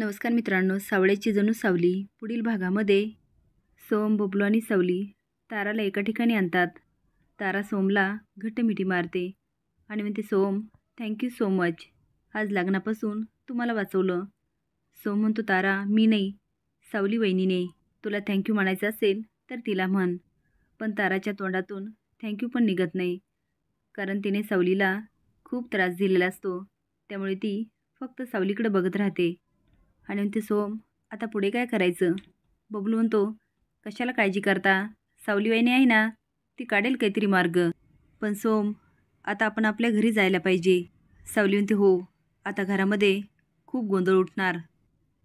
नमस्कार मित्रांनो, सावळ्याची जणू सावली पुढील भागामध्ये सोम, बबलू आणि सावली ताराला एका ठिकाणी आणतात. तारा सोमला घट्ट मिठी मारते आणि म्हणते, सोम थँक्यू सो मच, आज लग्नापासून तू मला वाचवलं. सोम म्हणतो, तारा मी नाही, सावली वहिनीने. तुला थँक्यू म्हणायचं असेल तर तिला म्हण. पण ताराच्या तोंडातून थँक्यू पण निघत नाही, कारण तिने सावलीला खूप त्रास दिलेला असतो. त्यामुळे ती फक्त सावलीकडे बघत राहते आणि म्हणते, सोम आता पुढे काय करायचं? बबलू म्हणतो, कशाला काळजी करता, सावली वहिनी आहे ना, ती काढेल काहीतरी मार्ग. पण सोम आता आपण आपल्या घरी जायला पाहिजे. सावली म्हणते, हो आता घरामध्ये खूप गोंधळ उठणार.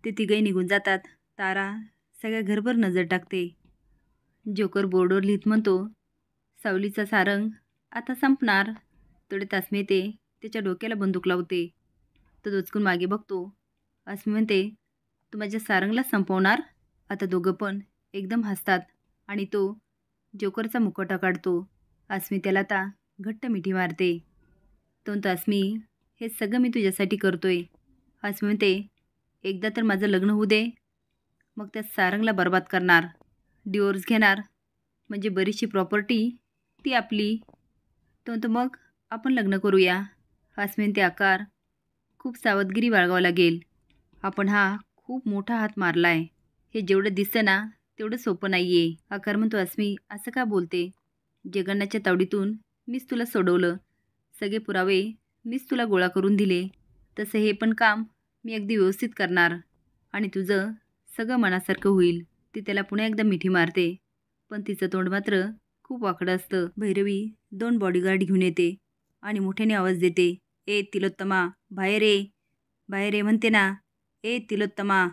ते तिघही निघून जातात. तारा सगळ्या घरभर नजर टाकते. जोकर बोर्डवर लिहित म्हणतो, सावलीचा सारंग आता संपणार. थोडे तासमी येते, त्याच्या डोक्याला बंदूक लावते. तो दोचकून मागे बघतो. अस्मी म्हणते, तू माझ्या सारंगला संपवणार? आता दोघं पण एकदम हसतात आणि तो जोकरचा मुखवटा काढतो. अस्मी त्याला आता घट्ट मिठी मारते. तो म्हणतो, अस्मी हे सगळं मी तुझ्यासाठी करतोय. अस्मी म्हणते, एकदा तर माझं लग्न होऊ दे, मग त्या सारंगला बर्बाद करणार, डिवोर्स घेणार, म्हणजे बरीचशी प्रॉपर्टी ती आपली. तो म्हणतो, मग आपण लग्न करूया. अस्मी म्हणते, आकार खूप सावधगिरी बाळगावं लागेल. आपण हा खूप मोठा हात मारला आहे. हे जेवढं दिसतं ना तेवढं सोपं नाही आहे. आकार म्हणतो, अस्मी असं का बोलते? जगन्नाथच्या तावडीतून मीच तुला सोडवलं, सगळे पुरावे मीच तुला गोळा करून दिले. तसं हे पण काम मी अगदी व्यवस्थित करणार आणि तुझं सगळं मनासारखं होईल. ती त्याला पुन्हा एकदा मिठी मारते, पण तिचं तोंड मात्र खूप वाकडं असतं. भैरवी 2 बॉडीगार्ड घेऊन येते आणि मोठ्याने आवाज देते, ए तिलोत्तमा बाहेर ये, बाहेर ये म्हणते ना, ए तिलोत्तमा.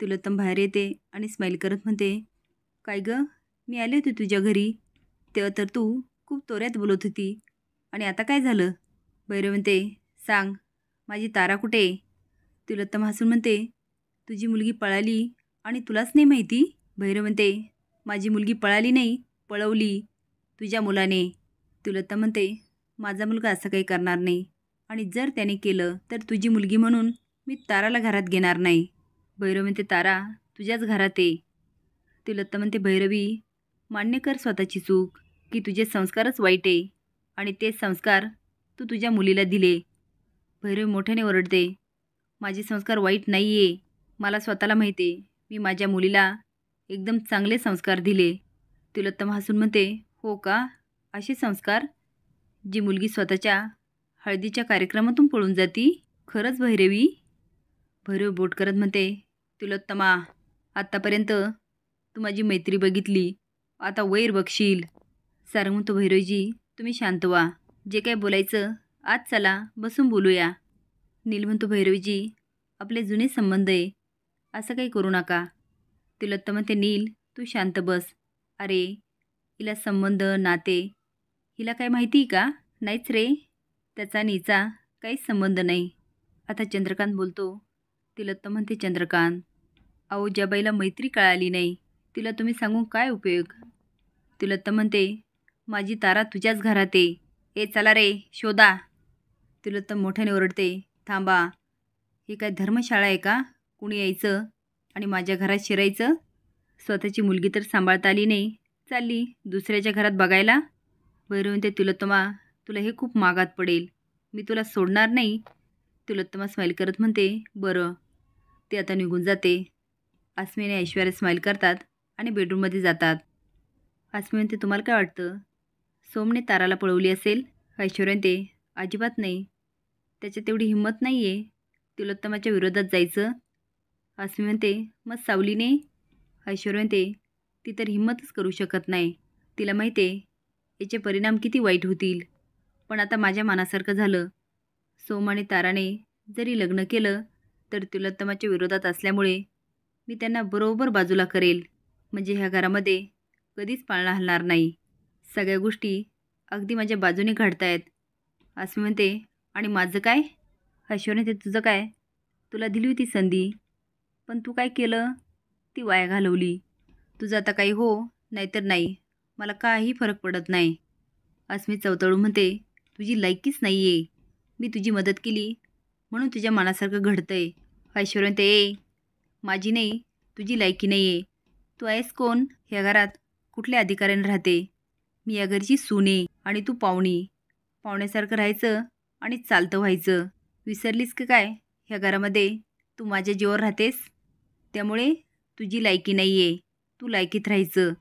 तिलोत्तम बाहेर येते आणि स्माईल करत म्हणते, काय गं, मी आले होते तुझ्या घरी तेव्हा तर तू खूप तोऱ्यात बोलत होती, आणि आता काय झालं? भैरव म्हणते, सांग माझी तारा कुठे आहे? तिलोत्तम हसून म्हणते, तुझी मुलगी पळाली आणि तुलाच नाही माहिती? भैरव म्हणते, माझी मुलगी पळाली नाही, पळवली तुझ्या मुलाने. तिलोत्तम म्हणते, माझा मुलगा असं काही करणार नाही, आणि जर त्याने केलं तर तुझी मुलगी म्हणून मी ताराला घरात घेणार नाही. भैरव म्हणते, तारा तुझ्याच घरात आहे. तिलोत्तम म्हणते, भैरवी मान्य कर स्वतःची चूक, की तुझे संस्कारच वाईट आहे आणि ते संस्कार तू तुझ्या मुलीला दिले. भैरवी मोठ्याने ओरडते, माझे संस्कार वाईट नाही आहे, मला स्वतःला माहिती आहे, मी माझ्या मुलीला एकदम चांगले संस्कार दिले. तिलोत्तम हसून म्हणते, हो का, असे संस्कार? जी मुलगी स्वतःच्या हळदीच्या कार्यक्रमातून पळून जाती? खरंच भैरवी? भैरव बोट करत म्हणते, तिलोत्तमा आत्तापर्यंत तू माझी मैत्री बघितली, आता वैर बघशील. सारंग म्हणतो, भैरवजी तुम्ही शांत व्हा, जे काय बोलायचं आज चला बसून बोलूया. नील म्हणतो, भैरवजी आपले जुने संबंध आहे, असं काही करू नका. तिलोत्तम म्हणते, नील तू शांत बस. अरे हिला संबंध नाते हिला काय माहिती का? नाहीच रे, त्याचा नीचा काहीच संबंध नाही. आता चंद्रकांत बोलतो. तिलोत्तम म्हणते, चंद्रकांत अहो ज्या बाईला मैत्री कळाली नाही तिला तुम्ही सांगून काय उपयोग? तिलोत्तम म्हणते, माझी तारा तुझ्याच घरात आहे, ए चला रे शोधा. तिलोत्तम मोठ्याने ओरडते, थांबा, ही काय धर्मशाळा आहे का, कुणी यायचं आणि माझ्या घरात शिरायचं? स्वतःची मुलगी तर सांभाळता आली नाही, चालली दुसऱ्याच्या घरात बघायला. भैरव म्हणते, तिलोत्तमा तुला हे खूप मागात पडेल, मी तुला सोडणार नाही. तिलोत्तमा स्माईल करत म्हणते, बरं. ते आता निघून जाते. अस्मी आणि ऐश्वर्या स्माईल करतात आणि बेडरूममध्ये जातात. अस्मी म्हणते, तुम्हाला काय वाटतं, सोमने ताराला पळवली असेल? ऐश्वर्या म्हणते, अजिबात नाही, त्याच्यात तेवढी हिंमत नाही आहे तिलोत्तमाच्या विरोधात जायचं. अस्मी म्हणते, मग सावलीने? ऐश्वर्या म्हणते, ती तर हिंमतच करू शकत नाही, तिला माहिती आहे याचे परिणाम किती वाईट होतील. पण आता माझ्या मनासारखं झालं. सोम आणि ताराने जरी लग्न केलं तर तिलोत्तमाच्या विरोधात असल्यामुळे मी त्यांना बरोबर बाजूला करेल, म्हणजे ह्या घरामध्ये कधीच पाळणा हलणार नाही. सगळ्या गोष्टी अगदी माझ्या बाजूने घडतायत. अस्मी म्हणते, आणि माझं काय? ऐश्वर्या म्हणते, तुझं काय? तुला दिली होती संधी, पण तू काय केलं? ती वाया घालवली. तुझं आता काही हो नाहीतर नाही, मला काही फरक पडत नाही. अस्मी चवतळून म्हणते, तुझी लायकीच नाही आहे, मी तुझी मदत केली म्हणून तुझ्या मनासारखं घडतंय. ऐश्वर्या म्हणते, माझी नाही, तुझी लायकी नाही आहे. तू आहेस कोण ह्या घरात? कुठल्या अधिकाऱ्याने राहते? मी या घरची सून आहे आणि तू पाहुणी. पाहुण्यासारखं राहायचं आणि चालतं व्हायचं. विसरलीस का काय? ह्या घरामध्ये तू माझ्या जीवावर राहतेस. त्यामुळे तुझी लायकी नाही आहे. तू लायकीत राहायचं,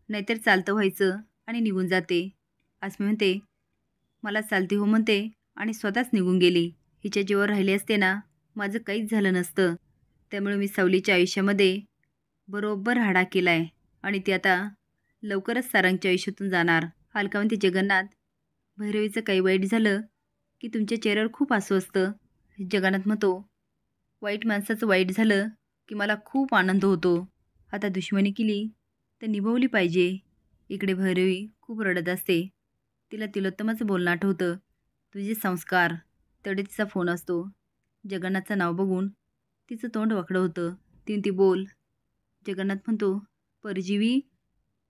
नाहीतर चालतं व्हायचं आणि निघून जाते. अस्मी म्हणते, मला चालते हो म्हणते आणि स्वतःच निघून गेली. हिच्या जीवावर राहिले असते ना, माझं काहीच झालं नसतं. त्यामुळे मी सावलीच्या आयुष्यामध्ये बरोबर हाडा केला आहे आणि ती आता लवकरच सारंगच्या आयुष्यातून जाणार. अलका म्हणते, जगन्नाथ, भैरवीचं काही वाईट झालं की तुमच्या चेहऱ्यावर खूप हसू असतं. जगन्नाथ म्हणतो, वाईट माणसाचं वाईट झालं की मला खूप आनंद होतो. आता दुश्मनी केली तर निभवली पाहिजे. इकडे भैरवी खूप रडत असते. तिला तिलोत्तमाचं बोलणं आठवतं. तुझे संस्कार. तेवढे तिचा फोन असतो. जगन्नाथचं नाव बघून तिचं तोंड वाकडं होतं. ती बोल. जगन्नाथ म्हणतो, परजीवी,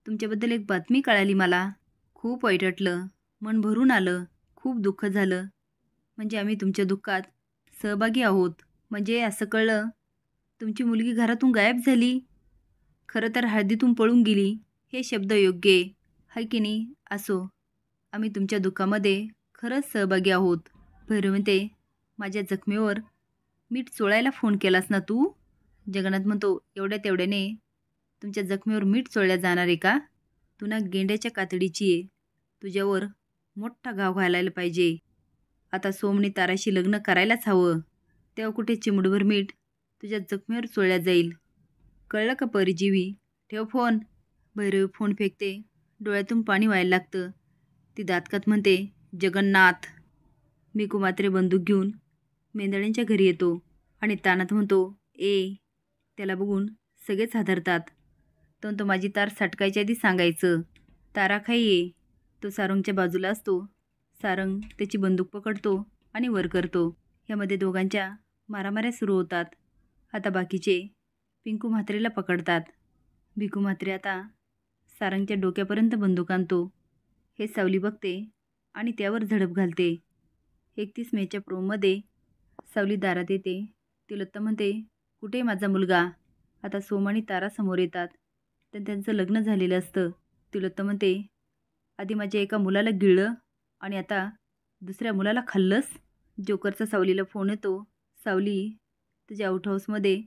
तुमच्याबद्दल एक बातमी कळाली मला. खूप वाईट वाटलं, मन भरून आलं, खूप दुःख झालं. म्हणजे आम्ही तुमच्या दुःखात सहभागी आहोत. म्हणजे असं कळलं, तुमची मुलगी घरातून गायब झाली. खरं तर हळदीतून पळून गेली. हे शब्द योग्य आहे, हाय की नाही? असो, आम्ही तुमच्या दुःखामध्ये खरंच सहभागी आहोत. भैरव म्हणते, माझ्या जखमेवर मीठ चोळायला फोन केलास ना तू? जगन्नाथ म्हणतो, एवढ्या तेवढ्याने तुमच्या जखमेवर मीठ चोळल्या जाणार आहे का? तू ना गेंड्याच्या कातडीची आहे. तुझ्यावर मोठा घाव घालायला पाहिजे. आता सोमने ताराशी लग्न करायलाच हवं. तेव्हा कुठे चिमूटभर मीठ तुझ्या जखमेवर चोळल्या जाईल. कळलं का परजीवी? ठेव फोन. भैरवी फोन फेकते. डोळ्यातून पाणी व्हायला लागतं. ती दातकात म्हणते, जगन्नाथ. मी कुमात्रे बंदूक घेऊन मेंदळ्यांच्या घरी येतो आणि तानात म्हणतो, ए. त्याला बघून सगळेच हादरतात. तो माझी तार सटकायच्या आधी सांगायचं. तारा खाई ये. तो सारंगच्या बाजूला असतो. सारंग त्याची बंदूक पकडतो आणि वर करतो. यामध्ये दोघांच्या मारामाऱ्या सुरू होतात. आता बाकीचे पिंकू म्हात्रेला पकडतात. भिकू म्हात्रे आता सारंगच्या डोक्यापर्यंत बंदूक आणतो. हे सावली बघते आणि त्यावर झडप घालते. 31 मेच्या प्रोमध्ये सावली दारात येते. तिलोत्तम म्हणते, कुठे माझा मुलगा? आता सोम आणि तारा समोर येतात. तर त्यांचं लग्न झालेलं असतं. तिलोत्तम म्हणते, आधी माझ्या एका मुलाला गिळलं आणि आता दुसऱ्या मुलाला खाल्लंस? जोकरचा सावलीला फोन येतो. सावली, तुझ्या आउट हाऊसमध्ये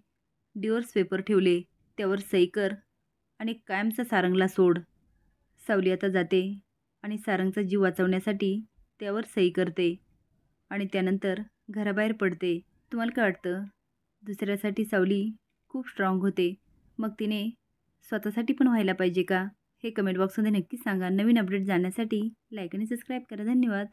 डिवोर्स पेपर ठेवले, त्यावर सही कर आणि कायमचा सारंगला सोड. सावली आता जाते आणि सारंगचा जीव वाचवण्यासाठी त्यावर सही करते आणि त्यानंतर घराबाहेर पडते. तुम्हाला काय वाटतं? दुसऱ्यासाठी सावली खूप स्ट्रॉंग होते. मग तिने स्वतःसाठी पण व्हायला पाहिजे का? हे कमेंट बॉक्समध्ये नक्की सांगा. नवीन अपडेट जाण्यासाठी लाईक आणि सबस्क्राईब करा. धन्यवाद.